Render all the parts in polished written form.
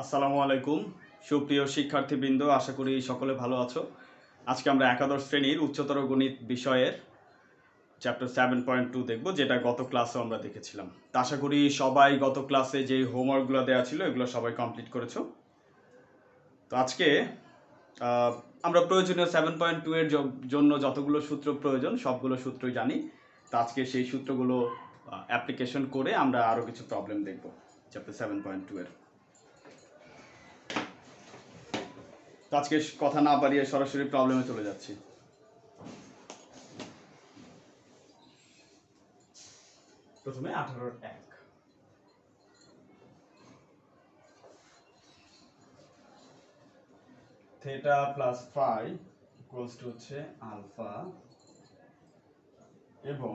আসসালামু আলাইকুম সুপ্রিয় শিক্ষার্থীবৃন্দ, আশা করি সকলে ভালো আছো। আজকে আমরা একাদশ শ্রেণীর উচ্চতর গণিত বিষয়ের চ্যাপ্টার 7.2 দেখব, যেটা গত ক্লাসে আমরা দেখেছিলাম। তা আশা করি সবাই গত ক্লাসে যে হোমওয়ার্কগুলো দেওয়া ছিল এগুলো সবাই কমপ্লিট করেছো। তো আজকে আমরা প্রয়োজনীয় 7.2 এর জন্য যতগুলো সূত্র প্রয়োজন সবগুলো সূত্রই জানি। তো আজকে সেই সূত্রগুলো অ্যাপ্লিকেশন করে আমরা আরও কিছু প্রবলেম দেখব চ্যাপ্টার 7.2 এর। আজকে কথা না বাড়িয়ে সরাসরি প্রবলেমে চলে যাচ্ছি। প্রথমে 18-1 theta plus phi equals to হচ্ছে আলফা এবং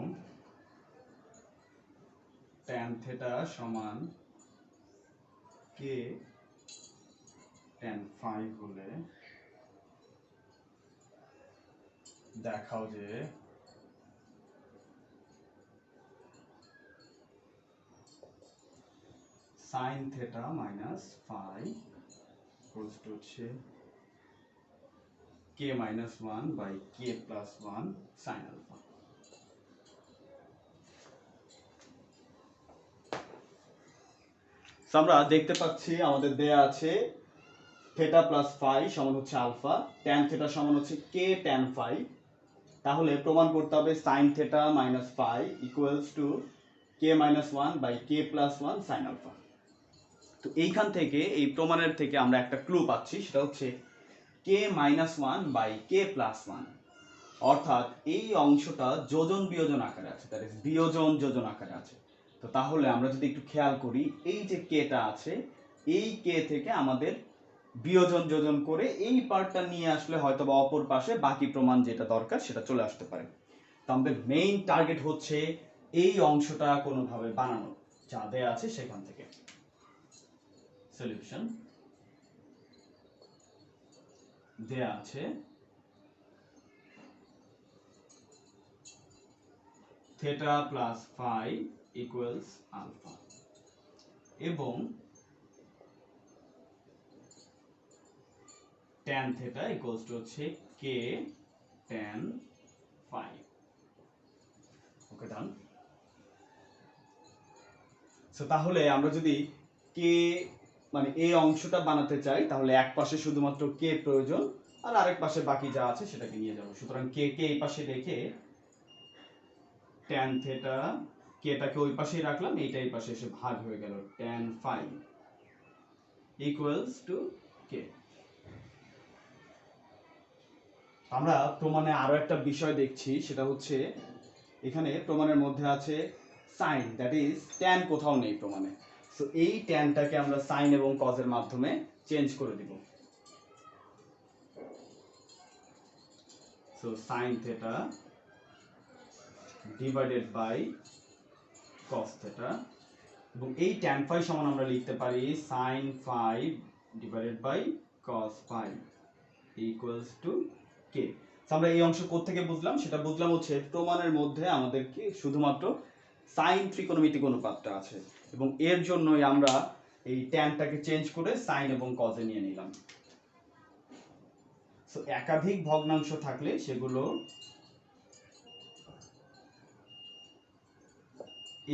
ট্যান থিটা সমান কে ট্যান ফাই হলে দেখাও যে sine theta minus phi equals to হচ্ছে k minus 1 by K plus 1 sine alpha. আমরা দেখতে পাচ্ছি আমাদের দেয়া আছে থিটা প্লাস ফাই সমান হচ্ছে আলফা, ট্যান থিটা সমান হচ্ছে কে ট্যান ফাই। তাহলে প্রমাণ করতে হবে sine theta minus phi equals to K minus 1 by K plus 1 sine alpha. তো এইখান থেকে এই প্রমাণের থেকে আমরা একটা ক্লু পাচ্ছি, সেটা হচ্ছে k minus 1 by K plus 1, অর্থাৎ এই অংশটা যোজন বিয়োজন আকারে আছে, দ্যাট ইজ বিয়োজন যোজন আকারে আছে। তো তাহলে আমরা যদি একটু খেয়াল করি, এই যে কেটা আছে এই কে থেকে আমাদের বিয়োজন যোজন করে এই পার্টটা নিয়ে আসলে হয়তো বা অপর পাশে বাকি প্রমাণ যেটা দরকার সেটা চলে আসতে পারে। তো আমাদের মেইন টার্গেট হচ্ছে এই অংশটা কোনোভাবে বানানো, যা দেয়া আছে সেখান থেকে। সলিউশন দেয়া আছে theta plus phi equals alpha এবং ট্যান থিটা ইকুয়ালস টু হচ্ছে K tan phi. Okay, done. So তাহলে আমরা যদি কে মানে এই অংশটা বানাতে চাই তাহলে এক পাশে শুধুমাত্র কে প্রয়োজন আর আরেক পাশে বাকি যা আছে সেটাকে নিয়ে যাব। সুতরাং কে কে এই পাশে রেখে ট্যান থিটা কেটাকে ওই পাশেই রাখলাম, এইটা এই পাশে এসে ভাগ হয়ে গেল, tan phi equals to k. আমরা প্রমাণে আরো একটা বিষয় দেখছি, সেটা হচ্ছে এখানে প্রমাণের মধ্যে আছে সাইন, দ্যাট ইজ ট্যান কোথাও নেই প্রমাণে। সো এই ট্যানটাকে আমরা সাইন এবং কজের মাধ্যমে চেঞ্জ করে দিব। So sine theta divided by cos theta এবং এই ট্যান ফাই সমান আমরা লিখতে পারি sine phi divided by cos phi equals to k. আমরা এই অংশ কোত্থেকে বুঝলাম? সেটা বুঝলাম হচ্ছে প্রমাণের মধ্যে আমাদেরকে শুধুমাত্র সাইন ত্রিকোণমিতিক অনুপাতটা আছে এবং এর জন্যই আমরা এই ট্যানটাকে চেঞ্জ করে সাইন এবং কজে নিয়ে নিলাম। সো একাধিক ভগ্নাংশ থাকলে সেগুলো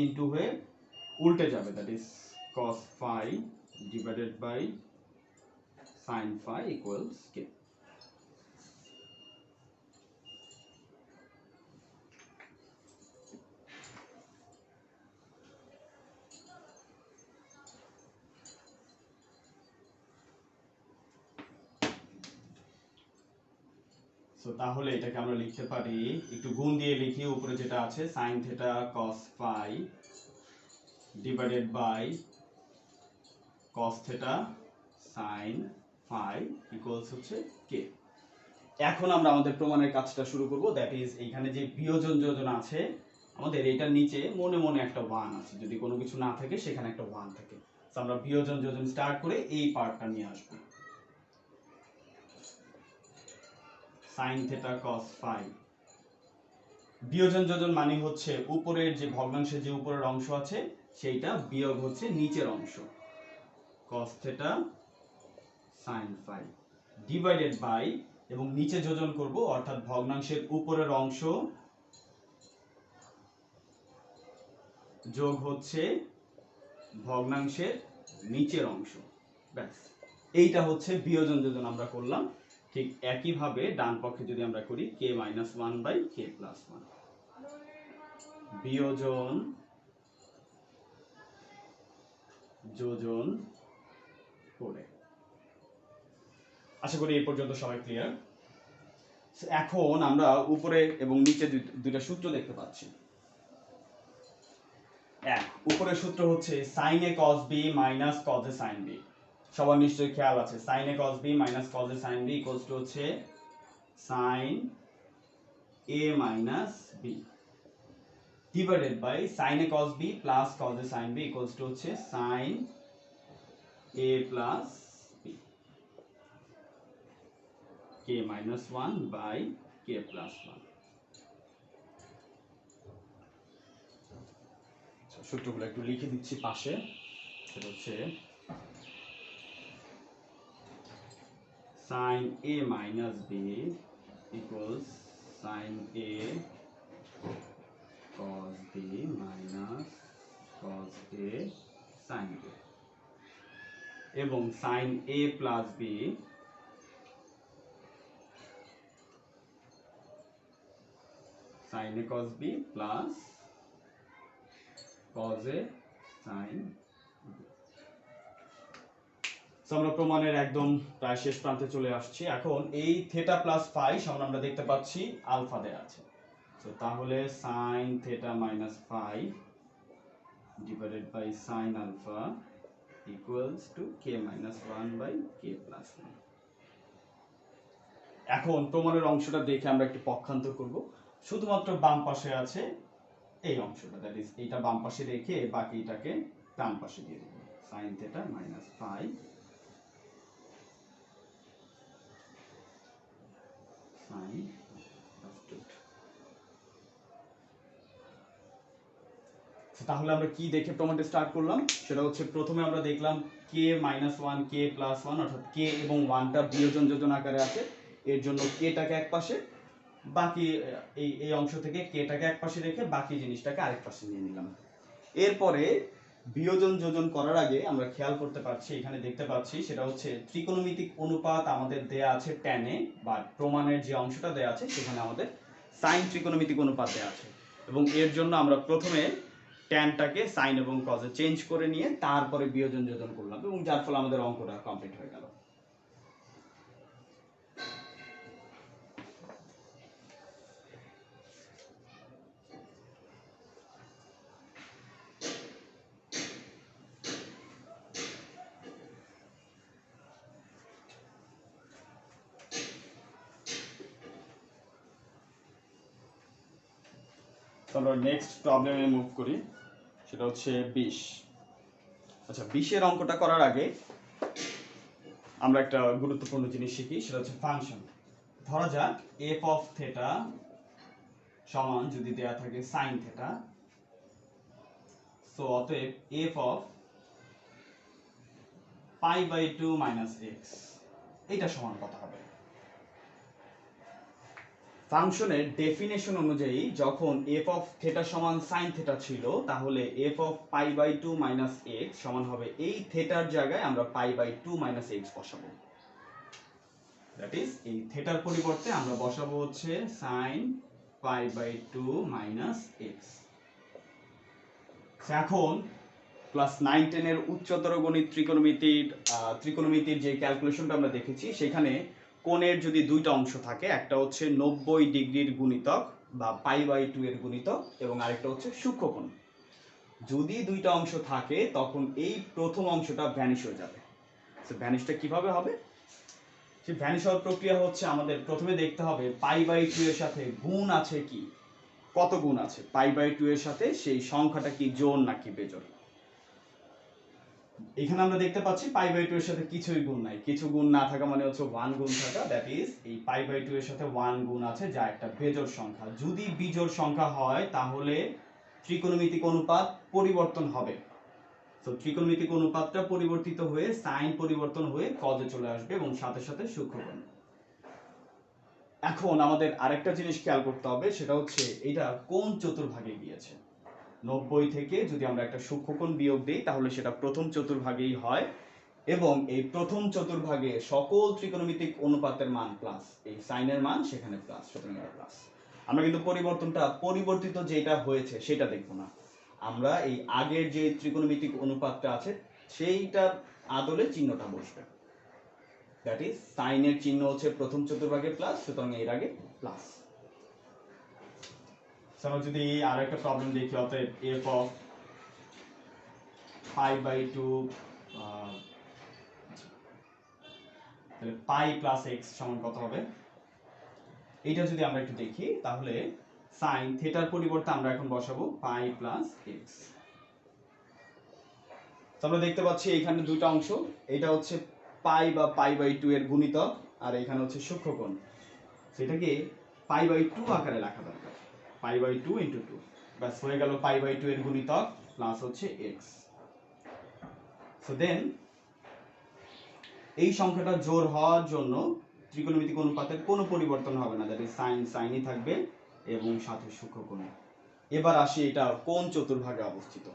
ইনটু হয়ে উল্টে যাবে, that is cos phi divided by sin phi equals k. So তাহলে এটাকে আমরা লিখতে পারি, একটু গুণ দিয়ে লিখি, উপরে যেটা আছে sin theta cos phi divided by cos theta sin phi equals হচ্ছে k। এখন আমরা আমাদের প্রমাণের কাজটা শুরু করব, দ্যাট ইজ এইখানে যে বিয়োজন যোজন আছে আমাদের এটার নিচে মনে মনে একটা 1 আছে, যদি কোনো কিছু না থাকে সেখানে একটা 1 থাকে। সো আমরা বিয়োজন যোজন স্টার্ট করে এই পার্টটা নিয়ে আসব। sin theta cos phi বিয়োজন যোজন মানে হচ্ছে উপরের যে ভগ্নাংশের যে উপরের অংশ আছে সেইটা বিয়োগ হচ্ছে নিচের অংশ, cos theta sine phi divided by, এবং নিচে যোজন করব, অর্থাৎ ভগ্নাংশের উপরের অংশ যোগ হচ্ছে ভগ্নাংশের নিচের অংশ। ব্যাস, এইটা হচ্ছে বিয়োজন যোজন আমরা করলাম। ঠিক একইভাবে ডান পক্ষে যদি আমরা করি k minus one by K plus one, বিয়োজন যোজন করে। আশা করি এই পর্যন্ত সবাই ক্লিয়ার। এখন আমরা উপরে এবং নিচে দুইটা সূত্র দেখতে পাচ্ছি। উপরের সূত্র হচ্ছে sin a cos b minus cos a sin b। সবার নিশ্চয়ই খেয়াল আছে sin a cos b minus cos a sin b equals to হচ্ছে sin a minus b divided by sin a cos b plus cos a sin b equals to হচ্ছে sin a plus b k minus 1 by k plus 1। সূত্রগুলো একটু লিখে দিচ্ছি পাশে। সেটা হচ্ছে sin a minus b equals sin a cos b minus cos a sin b, এবং sin a plus b sin a cos b plus cos a sin b। আমরা প্রমাণের একদম প্রায় শেষ প্রান্তে চলে আসছি। এখন এই থিটা প্লাস ফাই সমান আমরা দেখতে পাচ্ছি আলফা দেয়া আছে। তো তাহলে sin theta minus phi divided by sin alpha equals to k minus 1 by k plus 1। এখন প্রমাণের অংশটা দেখে আমরা একটু পক্ষান্তর করব। শুধুমাত্র বাম পাশে আছে এই অংশটা, দ্যাট ইজ এইটা বাম পাশে রেখে বাকিটাকে ডান পাশে দিয়ে দেব। sin theta minus phi sin। তাহলে আমরা কি দেখে প্রমাণটা স্টার্ট করলাম, সেটা হচ্ছে প্রথমে আমরা দেখলাম k মাইনাস 1 k প্লাস 1, অর্থাৎ k এবং 1টা বিয়োজন যোজন আকারে আছে, এর জন্য k টাকে এক পাশে, বাকি এই অংশ থেকে k টাকে এক পাশে রেখে বাকি জিনিসটাকে আরেক পাশে নিয়ে নিলাম। এরপরে বিয়োজন যোজন করার আগে আমরা খেয়াল করতে পারছি, এখানে দেখতে পাচ্ছি সেটা হচ্ছে ত্রিকোণমিতিক অনুপাত আমাদের দেয়া আছে tan এ, বা প্রমাণের যে অংশটা দেয়া আছে সেখানে আমাদের sin ত্রিকোণমিতিক অনুপাত দেয়া আছে, এবং এর জন্য আমরা প্রথমে ট্যানটাকে সাইন এবং কজে চেঞ্জ করে নিয়ে তারপরে বিয়োজন যোজন করলাম, এবং যার ফলে আমাদের অঙ্কটা কমপ্লিট হয়ে গেল। আমরা নেক্সট প্রবলেমে মুভ করি, সেটা হচ্ছে 20। আচ্ছা, 20-এর অঙ্কটা করার আগে আমরা একটা গুরুত্বপূর্ণ জিনিস শিখি, সেটা হচ্ছে ফাংশন। ধরা যাক f অফ থিটা সমান যদি দেয়া থাকে sin থিটা, সো অতএব f of pi by 2 minus x এটা সমান কত হবে? ফাংশনের ডেফিনেশন অনুযায়ী যখন f অফ থিটা সমান sin থিটা ছিল, তাহলে f of pi by 2 minus x সমান হবে এই থিটার জায়গায় আমরা পাই বাই 2 মাইনাস x বসাবো। দ্যাট ইজ এই থিটার পরিবর্তে আমরা বসাবো হচ্ছে sin pi by 2 minus x। এখন ক্লাস 9 10 এর উচ্চতর গণিত ত্রিকোণমিতির যে ক্যালকুলেশনটা আমরা দেখেছি, সেখানে কোণের যদি দুইটা অংশ থাকে, একটা হচ্ছে 90 ডিগ্রির গুণিতক বা পাই বাই 2 এর গুণিতক, এবং আরেকটা হচ্ছে সূক্ষ্মকোণ। যদি দুইটা অংশ থাকে তখন এই প্রথম অংশটা ভ্যানিশ হয়ে যাবে। তো ভ্যানিশটা কিভাবে হবে? সেই ভ্যানিশ হওয়ার প্রক্রিয়া হচ্ছে আমাদের প্রথমে দেখতে হবে পাই বাই 2 এর সাথে গুণ আছে কি, কত গুণ আছে পাই বাই 2 এর সাথে, সেই সংখ্যাটা কি জোড় নাকি বেজোড়। এখানে আমরা দেখতে পাচ্ছি পাই বাই 2 এর সাথে কিছুই গুণ নাই, কিছু গুণ না থাকা মানে হচ্ছে 1 গুণ থাকা, দ্যাট ইজ এই পাই বাই 2 এর সাথে 1 গুণ আছে, যা একটা বেজোড় সংখ্যা। যদি বিজোড় সংখ্যা হয় তাহলে ত্রিকোণমিতিক অনুপাত পরিবর্তন হবে। তো ত্রিকোণমিতিক অনুপাতটা পরিবর্তিত হয়ে সাইন পরিবর্তন হয়ে কজে চলে আসবে এবং সাথে সাথে সূক্ষ্মকোণ। এখন আমাদের আরেকটা জিনিস খেয়াল করতে হবে, সেটা হচ্ছে এটা কোন চতুর্ভাগে গিয়েছে। 90 থেকে যদি আমরা একটা সূক্ষ্মকোণ বিয়োগ দিই তাহলে সেটা প্রথম চতুর্ভাগেই হয় এবং এই প্রথম চতুর্ভাগে সকল ত্রিকোণমিতিক অনুপাতের মান প্লাস, এই সাইনের মান সেখানে প্লাস, সুতরাং এটা প্লাস। আমরা কিন্তু পরিবর্তিত যেটা হয়েছে সেটা দেখব না, আমরা এই আগের যে ত্রিকোণমিতিক অনুপাতটা আছে সেইটার আদলে চিহ্নটা বসবে। দ্যাট ইজ সাইনের চিহ্ন হচ্ছে প্রথম চতুর্ভাগে প্লাস, সুতরাং এর আগে প্লাস। আমরা যদি আর একটা প্রবলেম দেখি, অতএব f অফ পাই বাই 2 তাহলে পাই প্লাস এক্স সমান কত হবে, এইটা যদি আমরা একটু দেখি তাহলে সাইন থিটার পরিবর্তে আমরা এখন বসাবো পাই প্লাস এক্স। আমরা দেখতে পাচ্ছি এখানে দুটো অংশ, এটা হচ্ছে পাই বা পাই বাই 2 এর গুণিতক আর এখানে হচ্ছে সূক্ষ্মকোণ, সেটাকে পাই বাই 2 আকারে লেখা দরকার, পাই বাই 2 ইনটু 2, বাস হয়ে গেল পাই বাই 2 এর গুণিতক প্লাস হচ্ছে এক্স। সো দেন এই সংখ্যাটা জোড় হওয়ার জন্য ত্রিকোণমিতিক অনুপাতের কোনো পরিবর্তন হবে না, দ্যাট ইজ সাইন সাইনই থাকবে এবং সাথে সূক্ষ্মকোণ। এবার আসি এটা কোন চতুর্ভাগে অবস্থিত।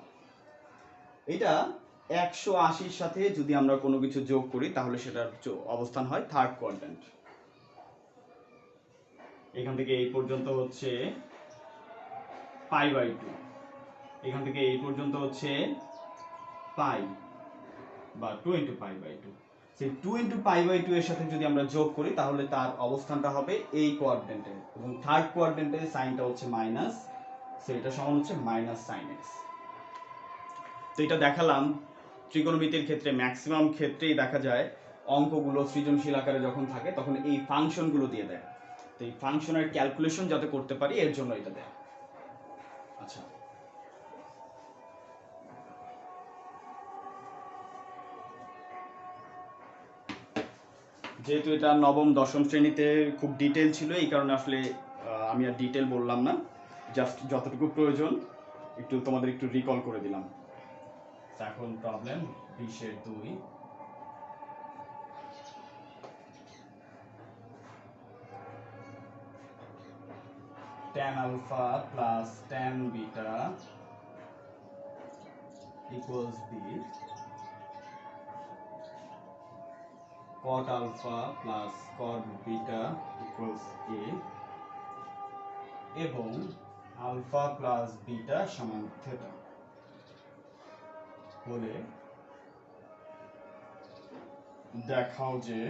এটা 180 সাথে যদি আমরা কোনো কিছু যোগ করি তাহলে সেটার অবস্থান হয় থার্ড কোয়াড্র্যান্ট। এখান থেকে এই পর্যন্ত হচ্ছে পাই বাই 2, এখান থেকে এই পর্যন্ত হচ্ছে পাই বা 2 ইনটু পাই বাই 2। সেই 2 ইনটু পাই বাই 2 এর সাথে যদি আমরা যোগ করি তাহলে তার অবস্থানটা হবে এই কোয়াড্র্যান্টে এবং থার্ড কোয়াড্র্যান্টে সাইনটা হচ্ছে মাইনাস, সো এটা সমান হচ্ছে মাইনাস সাইন এক্স। তো এটা দেখালাম ত্রিকোণমিতির ক্ষেত্রে ম্যাক্সিমাম ক্ষেত্রেই দেখা যায় অঙ্কগুলো সৃজনশীল আকারে যখন থাকে তখন এই ফাংশনগুলো দিয়ে দেয়, তো এই ফাংশনের ক্যালকুলেশন যাতে করতে পারি এর জন্য এটা দেয়। আচ্ছা, যেহেতু এটা নবম দশম শ্রেণীতে খুব ডিটেল ছিল এই কারণে আসলে আমি আর ডিটেল বললাম না, জাস্ট যতটুকু প্রয়োজন একটু তোমাদের একটু রিকল করে দিলাম। এখন problem 20-2, tan alpha plus tan beta equals b, cot alpha plus cot beta equals a এবং alpha plus beta সমান theta বলে দেখাও যে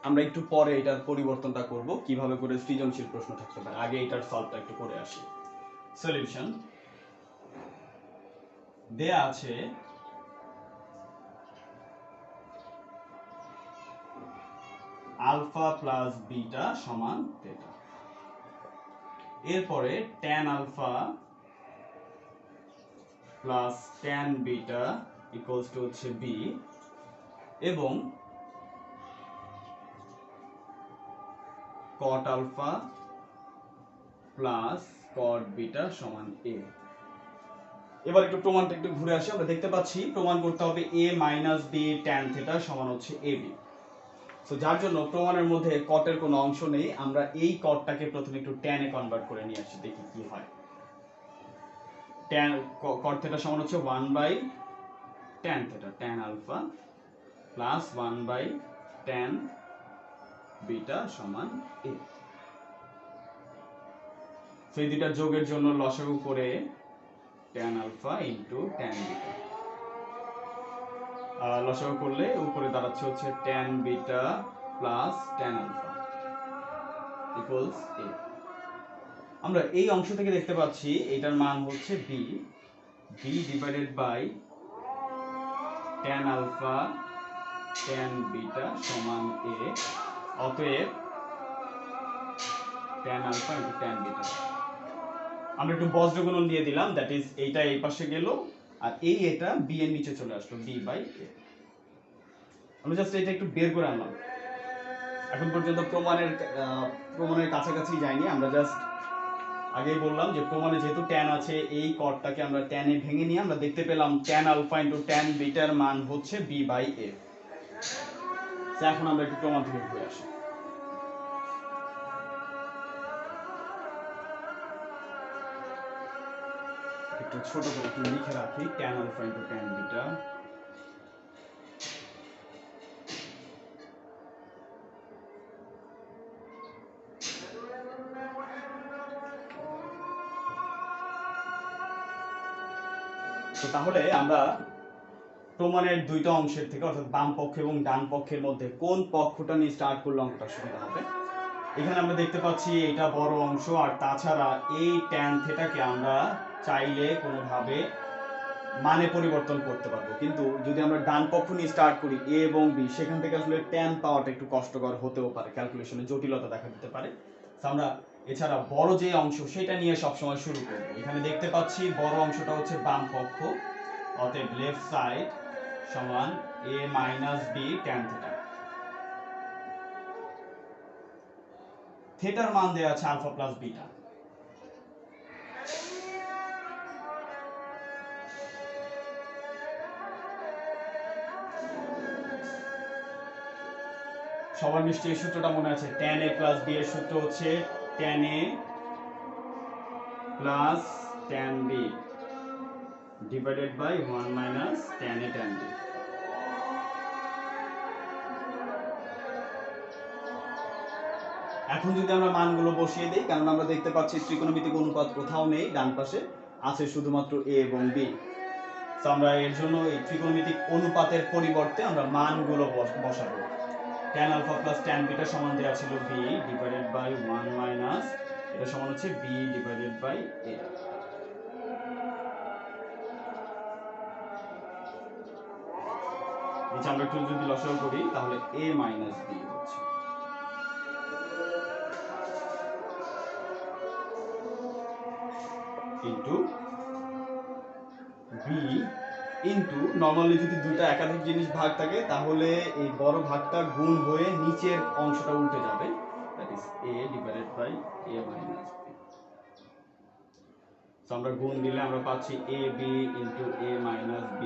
আমরা একটু পরে এটার পরিবর্তনটা করব কিভাবে করে সৃজনশীল প্রশ্ন থাকতে পারে, আগে এটার সলভটা একটু করে আসি। সলিউশন দেয়া আছে আলফা প্লাস বিটা সমান থিটা, এরপরে tan alpha plus tan beta equals to হচ্ছে b এবং cot alpha plus cot beta সমান a। এবার একটু প্রমাণটা একটু ঘুরে আসি, আমরা দেখতে পাচ্ছি প্রমাণ করতে হবে a minus b tan theta সমান হচ্ছে ab। সো যার জন্য প্রমাণের মধ্যে কটের কোনো অংশ নেই, আমরা এই কটটাকে প্রথমে একটু tan এ কনভার্ট করে নিয়ে আসি, দেখি কি হয়। tan cot থিটা সমান হচ্ছে 1/tan theta, tan alpha plus 1/tan beta সমান a। সো এই দুইটা যোগের জন্য লসাগু করে tan alpha into tan beta, লসাগু করলে উপরে দাঁড়াচ্ছে হচ্ছে tan beta plus tan alpha equals a। আমরা এই অংশ থেকে দেখতে পাচ্ছি এটার মান হচ্ছে b divided by tan alpha tan beta সমান a, অতএব tan alpha into tan beta. আমরা একটু বজ্র গুণন দিয়ে দিলাম, দ্যাট ইজ এইটা এই পাশে গেল আর এটা b এর নিচে চলে আসলো b বাই a। আমরা জাস্ট এটা একটু বের করে আনলাম। এখন পর্যন্ত প্রমাণের কাছাকাছি যাইনি, আমরা জাস্ট আগেই বললাম যে প্রমাণে যেহেতু ট্যান আছে, এই কর্ডটাকে আমরা ট্যানে ভেঙে নিয়ে আমরা দেখতে পেলাম ট্যান আলফা ইন্টু ট্যান বিটার মান হচ্ছে বি বাই এফ। এখন আমরা একটু প্রমাণ থেকে ঘুরে আসি। একটু ছোট করে একটু লিখে রাখি, tan alpha into tan beta. তো তাহলে আমরা প্রমাণের দুইটা অংশের থেকে, অর্থাৎ বাম পক্ষ এবং ডান পক্ষের মধ্যে কোন পক্ষটা নিয়ে স্টার্ট করলে অঙ্কটা সুবিধা হবে। এখানে আমরা দেখতে পাচ্ছি এটা বড় অংশ, আর তাছাড়া এই ট্যান থিটাকে আমরা চাইলে কোনোভাবে মানে পরিবর্তন করতে পারবো, কিন্তু যদি আমরা ডান পক্ষ নিয়ে স্টার্ট করি এ এবং বি, সেখান থেকে আসলে ট্যান পাওয়াটা একটু কষ্টকর হতেও পারে, ক্যালকুলেশনে জটিলতা দেখা দিতে পারে। আমরা এছাড়া বড় যে অংশ সেটা নিয়ে সবসময় শুরু করব। এখানে দেখতে পাচ্ছি বড় অংশটা হচ্ছে বাম পক্ষ, অতএব লেফট সাইড সমান a minus b tan theta. থিটার মান দেওয়া আছে আলফা প্লাস বিটা। সবার নিশ্চয়ই এই সূত্রটা মনে আছে, tan a প্লাস b এর সূত্র হচ্ছে tan a plus tan b divided by 1 minus tan a tan b। এখন যদি আমরা মানগুলো বসিয়ে দিই, কারণ আমরা দেখতে পাচ্ছি ত্রিকোণমিতিক অনুপাত কোথাও নেই, ডান পাশে আছে শুধুমাত্র a এবং b। তো আমরা এর জন্য এই ত্রিকোণমিতিক অনুপাতের পরিবর্তে আমরা মানগুলো বসাবো। tan alpha plus tan beta সমান দেওয়া ছিল b ডিভাইডেড বাই 1 মাইনাস, এটা সমান হচ্ছে b ডিভাইডেড বাই a। নিচে আমরা একটু যদি লসাগু করি তাহলে a মাইনাস b হচ্ছে। ইনটু b ইনটু, নরমালি যদি দুইটা একাধিক জিনিস ভাগ থাকে তাহলে এই বড় ভাগটা গুণ হয়ে নিচের অংশটা উল্টে যাবে, that is a divided by a minus b। So আমরা গুণ দিলে আমরা পাচ্ছি ab into a minus b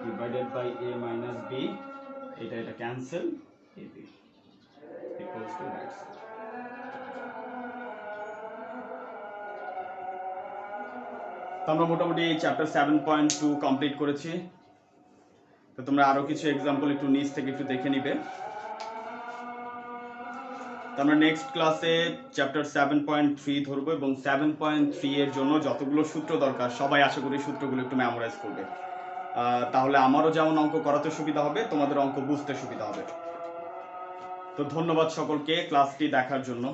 divided by a minus b, এটা cancel, ab equals to right side. তো আমরা মোটামুটি চ্যাপ্টার 7.2 কমপ্লিট করেছি। তো তোমরা আরো কিছু এক্সাম্পল একটু নিচ থেকে একটু দেখে নিবে। তো আমরা নেক্সট ক্লাসে চ্যাপ্টার 7.3 ধরবো, এবং 7.3 এর জন্য যতগুলো সূত্র দরকার সবাই আশা করি সূত্রগুলো একটু মেমোরাইজ করবে, তাহলে আমারও যেমন অঙ্ক করাতে সুবিধা হবে, তোমাদের অঙ্ক বুঝতে সুবিধা হবে। তো ধন্যবাদ সকলকে ক্লাসটি দেখার জন্য।